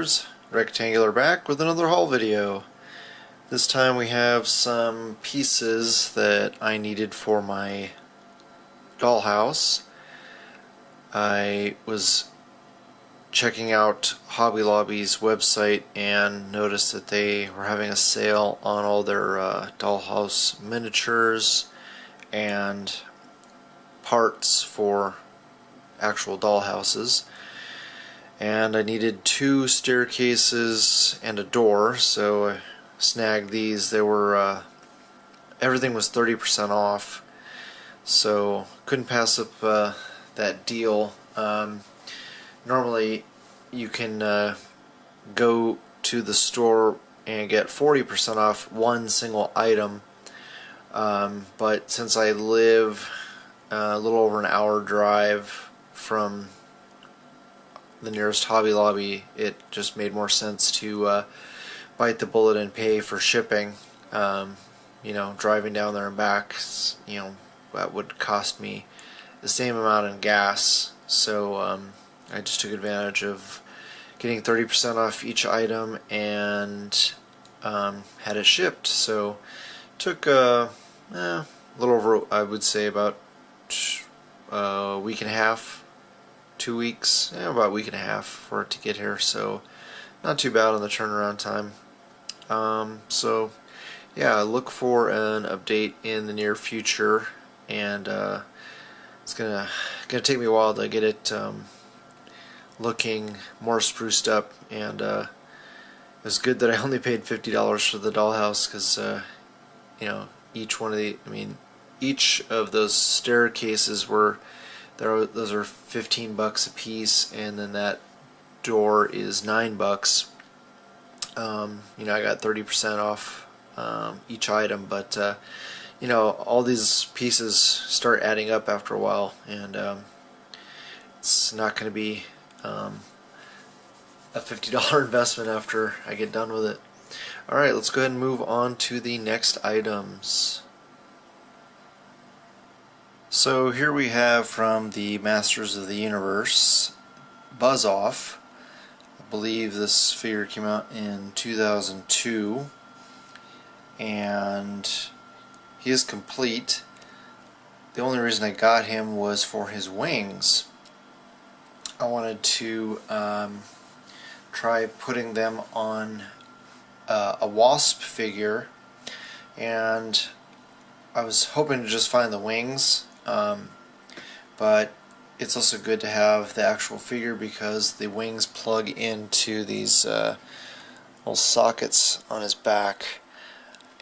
viewers, Rectangular back with another haul video. This time we have some pieces that I needed for my dollhouse. I was checking out Hobby Lobby's website and noticed that they were having a sale on all their dollhouse miniatures and parts for actual dollhouses. And I needed 2 staircases and a door, so I snagged these. They were everything was 30% off, so couldn't pass up that deal. Normally you can go to the store and get 40% off one single item, but since I live a little over an hour drive from the nearest Hobby Lobby, it just made more sense to bite the bullet and pay for shipping. Driving down there and back, that would cost me the same amount in gas, so I just took advantage of getting 30% off each item and had it shipped. So took a little over, I would say, about a week and a half, 2 weeks, about a week and a half for it to get here, so not too bad on the turnaround time. So yeah, look for an update in the near future, and it's gonna take me a while to get it looking more spruced up. And it was good that I only paid $50 for the dollhouse, because each of those staircases were there. Those are $15 a piece, and then that door is $9. I got 30% off each item, but all these pieces start adding up after a while, and it's not going to be a $50 investment after I get done with it. Alright, let's go ahead and move on to the next items. So here we have from the Masters of the Universe, Buzz Off. I believe this figure came out in 2002, and he is complete. The only reason I got him was for his wings. I wanted to try putting them on a wasp figure, and I was hoping to just find the wings, but it's also good to have the actual figure because the wings plug into these little sockets on his back,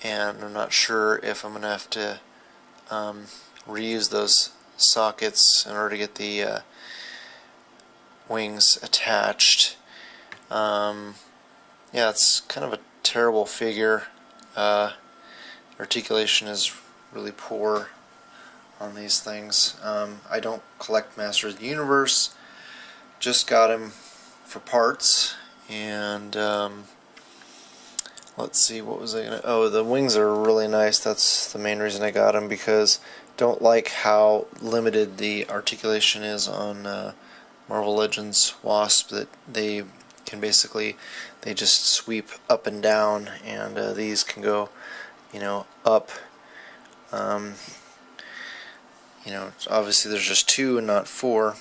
and I'm not sure if I'm going to have to reuse those sockets in order to get the wings attached. Yeah, it's kind of a terrible figure. Articulation is really poor on these things. I don't collect Masters of the Universe, just got him for parts, and let's see, what was I gonna... Oh, the wings are really nice. That's the main reason I got him, because don't like how limited the articulation is on Marvel Legends Wasp, that they can basically, they just sweep up and down, and these can go, up. Obviously there's just 2 and not 4,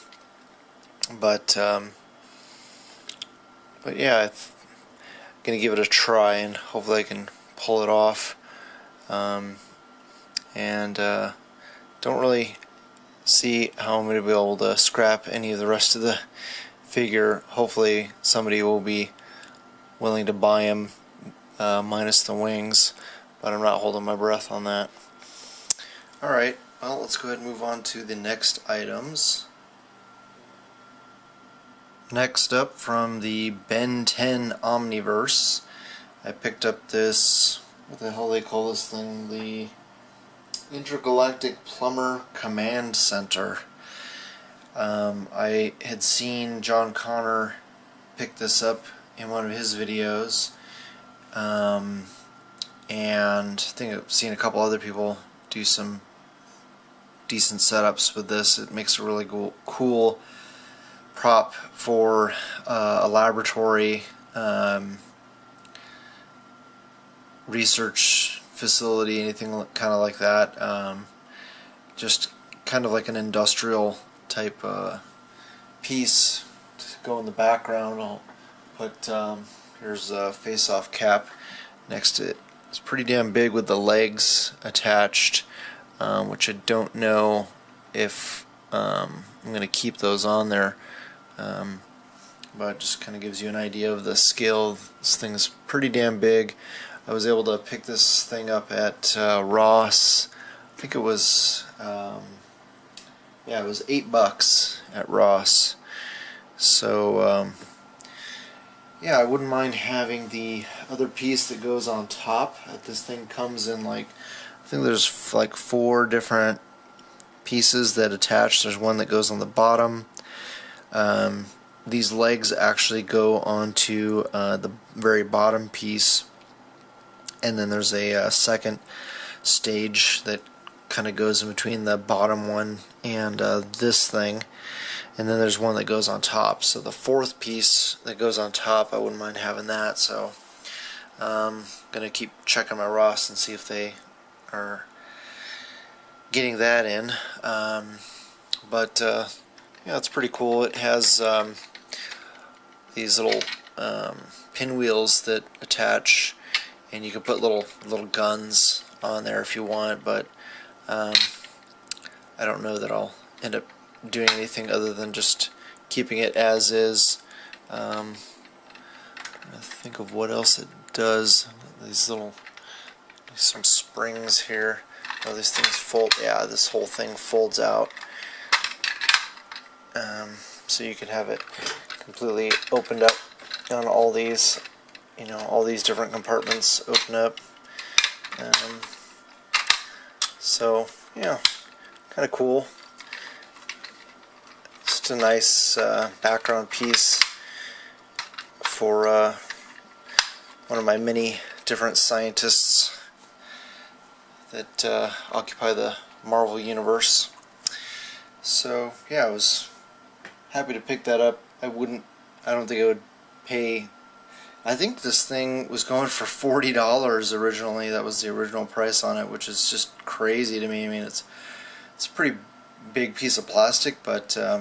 but yeah, I'm gonna give it a try, and hopefully I can pull it off. Don't really see how I'm gonna be able to scrap any of the rest of the figure. Hopefully somebody will be willing to buy him minus the wings, but I'm not holding my breath on that. Alright, well, let's go ahead and move on to the next items. Next up, from the Ben 10 Omniverse, I picked up this, what the hell they call this thing, the Intergalactic Plumber Command Center. I had seen John Connor pick this up in one of his videos, and I think I've seen a couple other people do some decent setups with this. It makes a really cool prop for a laboratory research facility, anything kind of like that. Just kind of like an industrial type piece to go in the background. I'll put here's a face-off cap next to it. It's pretty damn big with the legs attached, which I don't know if I'm going to keep those on there, but it just kind of gives you an idea of the scale. This thing's pretty damn big. I was able to pick this thing up at Ross. I think it was yeah, it was $8 at Ross. So yeah, I wouldn't mind having the other piece that goes on top. This thing comes in like, I think there's like 4 different pieces that attach. There's one that goes on the bottom. These legs actually go onto the very bottom piece, and then there's a second stage that kind of goes in between the bottom one and this thing, and then there's one that goes on top. So the 4th piece that goes on top, I wouldn't mind having that. So I'm gonna keep checking my Ross and see if they are getting that in. But yeah, it's pretty cool. It has these little pinwheels that attach, and you can put little guns on there if you want, but I don't know that I'll end up doing anything other than just keeping it as is. I think of what else it does. These little, some springs here. Oh, these things fold. Yeah, this whole thing folds out, so you can have it completely opened up on all these. You know, all these different compartments open up. So yeah, kind of cool. Just a nice background piece for one of my many different scientists that occupy the Marvel Universe. So yeah, I was happy to pick that up. I don't think I would pay. I think this thing was going for $40 originally. That was the original price on it, which is just crazy to me. I mean, it's a pretty big piece of plastic, but yeah,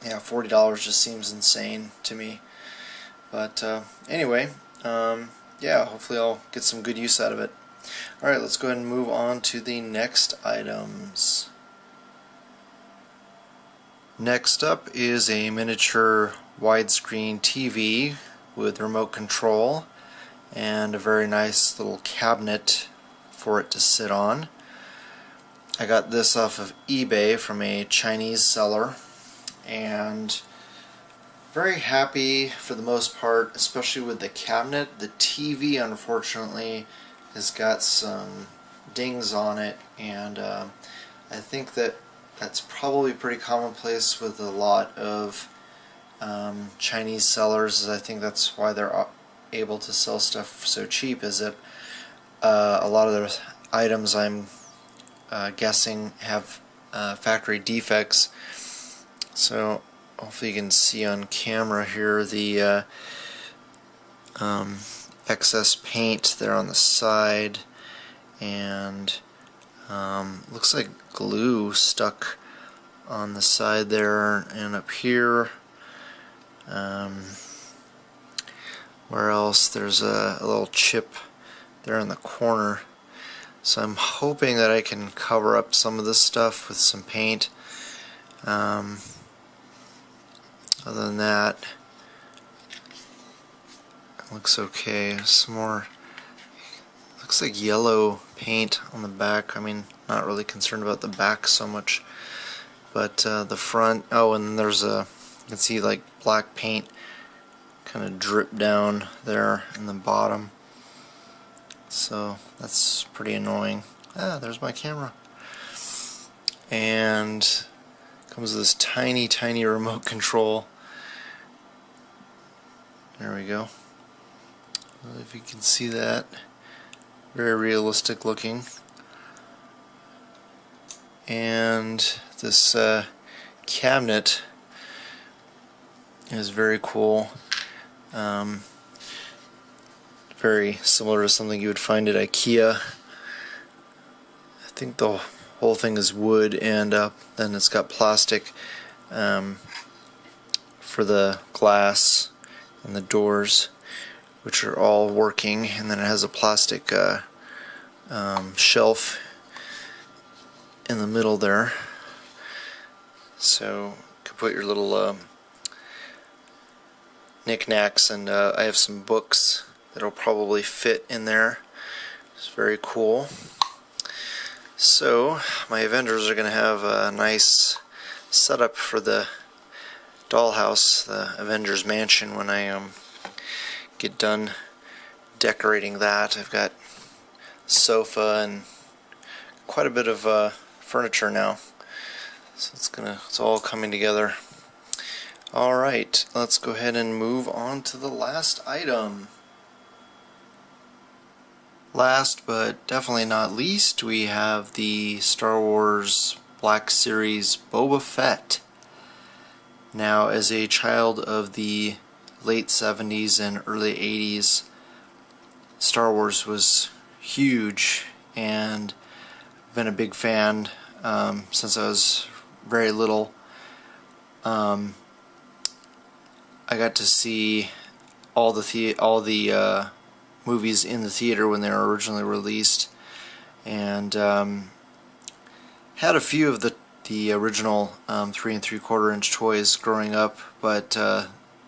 $40 just seems insane to me. But anyway, yeah, hopefully I'll get some good use out of it. Alright, let's go ahead and move on to the next items. Next up is a miniature widescreen TV with remote control and a very nice little cabinet for it to sit on. I got this off of eBay from a Chinese seller, and very happy for the most part, especially with the cabinet. The TV, unfortunately, has got some dings on it, and I think that's probably pretty commonplace with a lot of Chinese sellers. I think that's why they're able to sell stuff so cheap, is that a lot of their items, I'm guessing, have factory defects. So hopefully you can see on camera here the excess paint there on the side, and looks like glue stuck on the side there and up here. Where else? There's a little chip there in the corner. So I'm hoping that I can cover up some of this stuff with some paint. Other than that, it looks okay. Some more, looks like yellow paint on the back. I mean, not really concerned about the back so much, but the front. Oh, and there's you can see like black paint kind of drip down there in the bottom. So that's pretty annoying. Ah, there's my camera. And comes with this tiny, tiny remote control. There we go. If you can see that. Very realistic looking. And this cabinet is very cool. Very similar to something you would find at IKEA. I think the whole thing is wood, and then it's got plastic for the glass and the doors, which are all working, and then it has a plastic shelf in the middle there, so you can put your little knickknacks, and I have some books that'll probably fit in there. It's very cool. So my Avengers are going to have a nice setup for the dollhouse, the Avengers mansion, when I get done decorating that. I've got sofa and quite a bit of furniture now, so it's all coming together. Alright, let's go ahead and move on to the last item. Last but definitely not least, we have the Star Wars Black Series Boba Fett. Now, as a child of the late 70s and early 80s, Star Wars was huge, and I've been a big fan since I was very little. I got to see all the movies in the theater when they were originally released, and had a few of the original 3 3/4 inch toys growing up, but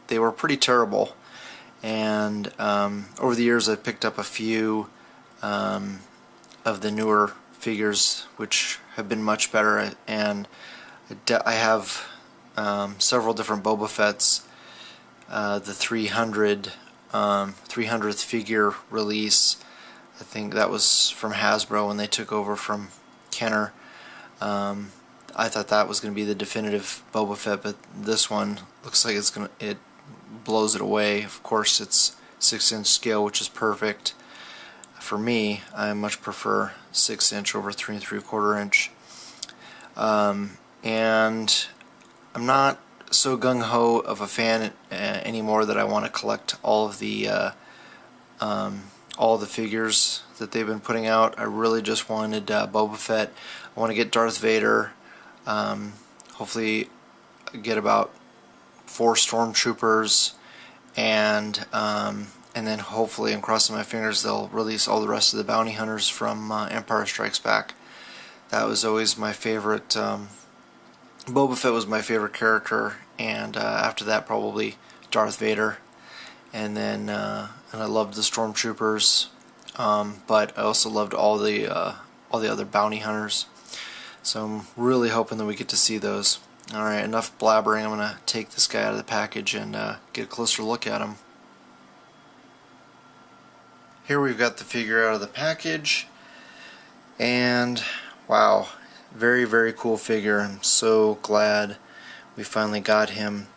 they were pretty terrible. And over the years, I've picked up a few of the newer figures, which have been much better, and I have several different Boba Fett's. The 300th figure release, I think that was from Hasbro when they took over from Kenner. I thought that was going to be the definitive Boba Fett, but this one looks like it blows it away. Of course, it's 6-inch scale, which is perfect for me. I much prefer 6-inch over 3 3/4 inch. And I'm not so gung-ho of a fan anymore that I want to collect all the figures that they've been putting out. I really just wanted Boba Fett. I want to get Darth Vader. Hopefully get about 4 stormtroopers, and then hopefully, I'm crossing my fingers, they'll release all the rest of the bounty hunters from Empire Strikes Back. That was always my favorite. Boba Fett was my favorite character, and after that probably Darth Vader, and then and I loved the stormtroopers, but I also loved all the other bounty hunters. So I'm really hoping that we get to see those. Alright, enough blabbering. I'm going to take this guy out of the package and get a closer look at him. Here we've got the figure out of the package, and wow, very, very cool figure. I'm so glad we finally got him.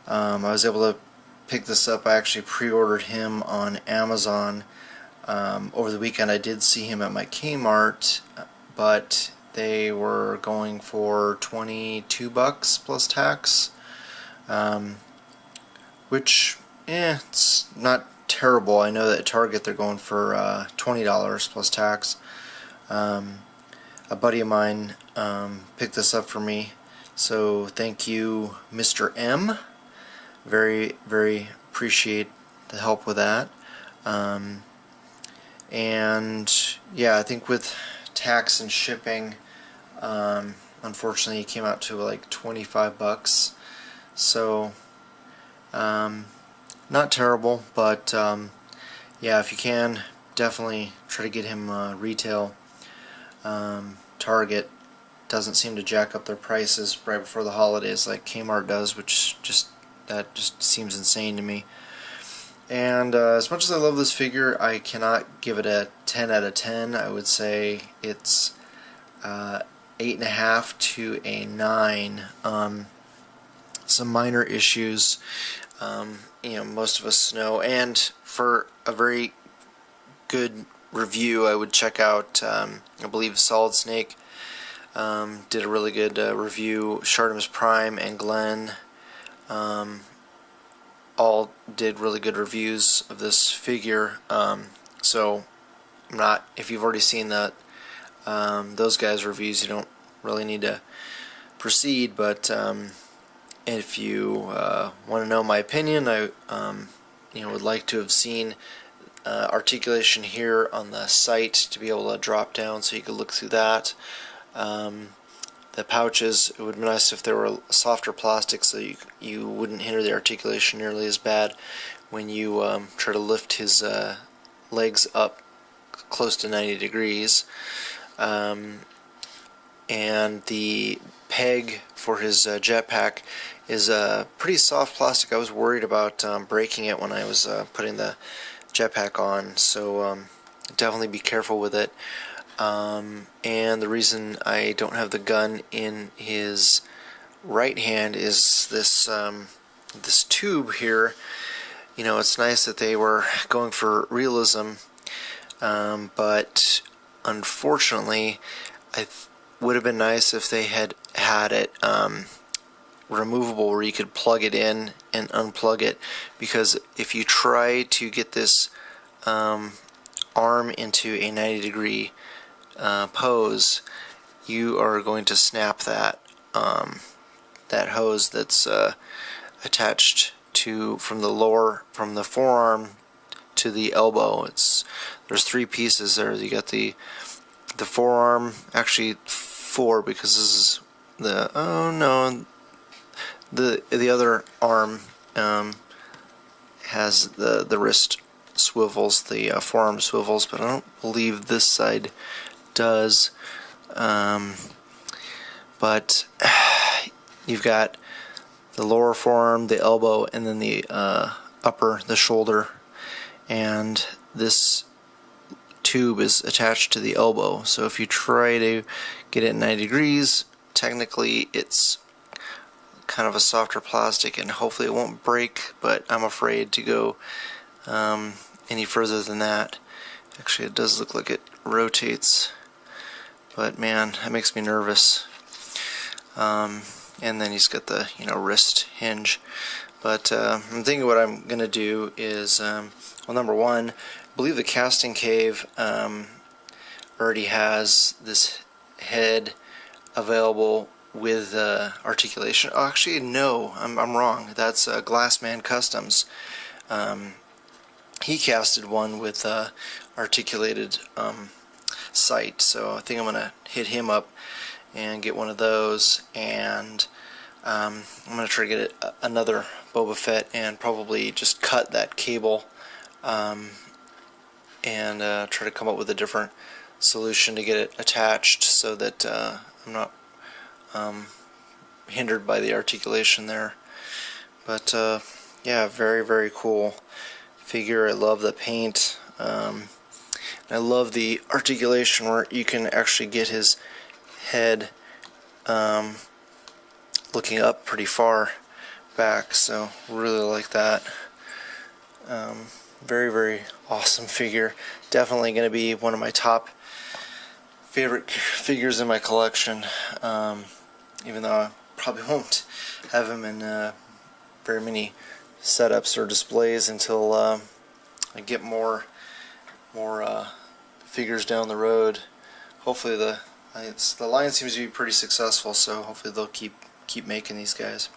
I was able to pick this up. I actually pre-ordered him on Amazon. Over the weekend I did see him at my Kmart, but they were going for $22 plus tax, which, it's not terrible. I know that at Target they're going for $20 plus tax. A buddy of mine picked this up for me, so thank you, Mr. M. Very, very appreciate the help with that. And yeah, I think with tax and shipping, unfortunately it came out to like $25. So not terrible, but yeah, if you can, definitely try to get him retail. Target doesn't seem to jack up their prices right before the holidays like Kmart does, which just seems insane to me. And as much as I love this figure, I cannot give it a 10 out of 10. I would say it's 8.5 to a 9. Some minor issues, most of us know, and for a very good review, I would check out, I believe Solid Snake did a really good review. Shartimus Prime and Glenn all did really good reviews of this figure. So I'm not, if you've already seen that those guys' reviews, you don't really need to proceed. But if you want to know my opinion, I would like to have seen articulation here on the site to be able to drop down so you could look through that. The pouches, it would be nice if there were softer plastic so you wouldn't hinder the articulation nearly as bad when you try to lift his legs up close to 90 degrees. And the peg for his jetpack is a pretty soft plastic. I was worried about breaking it when I was putting the jetpack on, so definitely be careful with it. And the reason I don't have the gun in his right hand is this this tube here. You know, it's nice that they were going for realism, but unfortunately, would have been nice if they had it removable, where you could plug it in and unplug it, because if you try to get this arm into a 90-degree pose, you are going to snap that that hose that's attached to from the forearm to the elbow. There's 3 pieces there. You got the forearm, actually 4, because this is the the other arm has the wrist swivels, the forearm swivels, but I don't believe this side does. But you've got the lower forearm, the elbow, and then the the shoulder, and this tube is attached to the elbow. So if you try to get it 90 degrees, technically it's kind of a softer plastic, and hopefully it won't break, but I'm afraid to go any further than that. Actually, it does look like it rotates, but man, that makes me nervous. And then he's got the wrist hinge. But I'm thinking what I'm gonna do is, well, number one, I believe the casting cave already has this head available with articulation. Oh, actually, no, I'm wrong. That's Glassman Customs. He casted one with articulated sight, so I think I'm gonna hit him up and get one of those, and I'm gonna try to get another Boba Fett and probably just cut that cable and try to come up with a different solution to get it attached so that I'm not hindered by the articulation there. But yeah, very, very cool figure. I love the paint. I love the articulation where you can actually get his head looking up pretty far back, so really like that. Very, very awesome figure. Definitely going to be one of my top favorite figures in my collection, even though I probably won't have him in very many setups or displays until I get more figures down the road. Hopefully the line seems to be pretty successful, so hopefully they'll keep making these guys.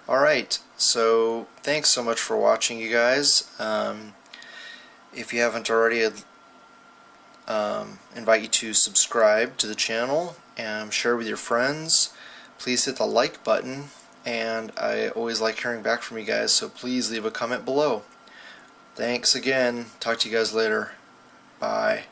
Alright, so thanks so much for watching, you guys. If you haven't already, I'd invite you to subscribe to the channel and share with your friends. Please hit the like button, and I always like hearing back from you guys, so please leave a comment below. Thanks again. Talk to you guys later. Bye.